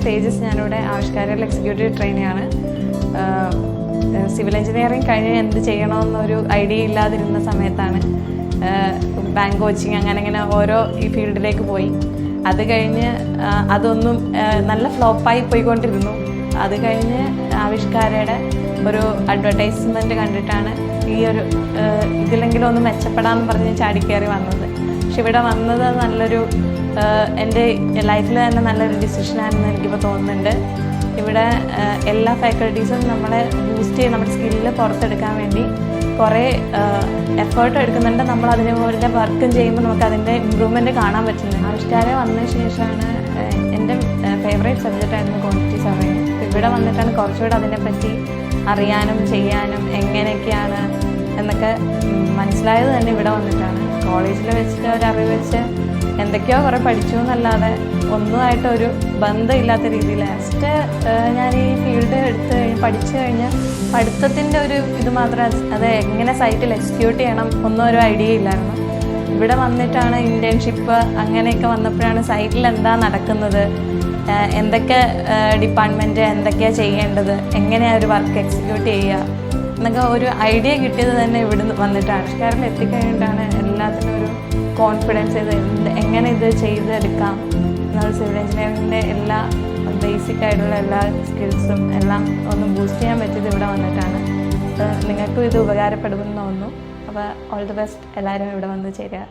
തേജസ്. ഞാനിവിടെ ആവിഷ്കാരയിൽ executive ട്രെയിനിയാണ്. Civil engineering കഴിഞ്ഞ് എന്ത് ചെയ്യണമെന്നൊരു ഐഡിയ ഇല്ലാതിരുന്ന സമയത്താണ് ബാങ്ക് കോച്ചിങ് അങ്ങനെ ഓരോ ഈ ഫീൽഡിലേക്ക് പോയി. അത് കഴിഞ്ഞ് അതൊന്നും നല്ല ഫ്ലോപ്പായി പോയിക്കൊണ്ടിരുന്നു. അത് കഴിഞ്ഞ് ആവിഷ്കാരയുടെ ഒരു അഡ്വർടൈസ്മെൻറ്റ് കണ്ടിട്ടാണ് ഈ ഒരു ഇതിലെങ്കിലും ഒന്ന് മെച്ചപ്പെടാമെന്ന് പറഞ്ഞ് ചാടിക്കയറി വന്നത്. പക്ഷെ ഇവിടെ വന്നത് നല്ലൊരു എൻ്റെ ലൈഫിൽ തന്നെ നല്ലൊരു ഡിസിഷനാണെന്ന് എനിക്കിപ്പോൾ തോന്നുന്നുണ്ട്. ഇവിടെ എല്ലാ ഫാക്കൽറ്റീസും നമ്മളെ ബൂസ്റ്റ് ചെയ്ത് നമ്മുടെ സ്കില്ല് പുറത്തെടുക്കാൻ വേണ്ടി കുറേ എഫേർട്ട് എടുക്കുന്നുണ്ട്. നമ്മൾ അതിനുപോലെ വർക്കും ചെയ്യുമ്പോൾ നമുക്ക് അതിൻ്റെ ഇമ്പ്രൂവ്മെൻറ്റ് കാണാൻ പറ്റുന്നു. ആവിഷ്കാരം വന്നതിന് ശേഷമാണ് എൻ്റെ ഫേവറേറ്റ് സബ്ജക്റ്റായിരുന്നു ക്വാണ്ടിറ്റി സർവേയിങ്. ഇവിടെ വന്നിട്ടാണ് കുറച്ചുകൂടെ അതിനെപ്പറ്റി അറിയാനും ചെയ്യാനും എങ്ങനെയൊക്കെയാണ് എന്നൊക്കെ മനസ്സിലായത് തന്നെ ഇവിടെ വന്നിട്ടാണ്. കോളേജിൽ വെച്ചിട്ട് ഒരറിവ് വെച്ച് എന്തൊക്കെയോ കുറേ പഠിച്ചു എന്നല്ലാതെ ഒന്നുമായിട്ടൊരു ബന്ധമില്ലാത്ത രീതിയിൽ ലാസ്റ്റ് ഞാൻ ഈ ഫീൽഡ് പഠിച്ചു കഴിഞ്ഞ് പഠിത്തത്തിൻ്റെ ഒരു ഇത് മാത്രമേ അത് എങ്ങനെ സൈറ്റിൽ എക്സിക്യൂട്ട് ചെയ്യണം ഒന്നും ഒരു ഐഡിയ ഇല്ലായിരുന്നു. ഇവിടെ വന്നിട്ടാണ് ഇൻറ്റേൺഷിപ്പ് അങ്ങനെയൊക്കെ വന്നപ്പോഴാണ് സൈറ്റിൽ എന്താ നടക്കുന്നത്, എന്തൊക്കെ ഡിപ്പാർട്ട്മെൻറ്റ് എന്തൊക്കെയാണ് ചെയ്യേണ്ടത്, എങ്ങനെയാണ് ഒരു വർക്ക് എക്സിക്യൂട്ട് ചെയ്യുക എന്നൊക്കെ ഒരു ഐഡിയ കിട്ടിയത് തന്നെ ഇവിടെ വന്നിട്ടാണ്. ആവിഷ്കാരത്തിൽ എത്തിക്കഴിഞ്ഞിട്ടാണ് എല്ലാത്തിനും ഒരു കോൺഫിഡൻസ് എങ്ങനെ ഇത് ചെയ്തെടുക്കാം എന്നുള്ള സിവിൽ എഞ്ചിനീയറിങ്ങിൻ്റെ എല്ലാ ബേസിക് ആയിട്ടുള്ള എല്ലാ സ്കിൽസും എല്ലാം ഒന്ന് ബൂസ്റ്റ് ചെയ്യാൻ പറ്റിയത് ഇവിടെ വന്നിട്ടാണ്. നിങ്ങൾക്കും ഇത് ഉപകാരപ്പെടുമെന്ന് തോന്നുന്നു. അപ്പോൾ ഓൾ ദി ബെസ്റ്റ്, എല്ലാവരും ഇവിടെ വന്ന് ചേരുക.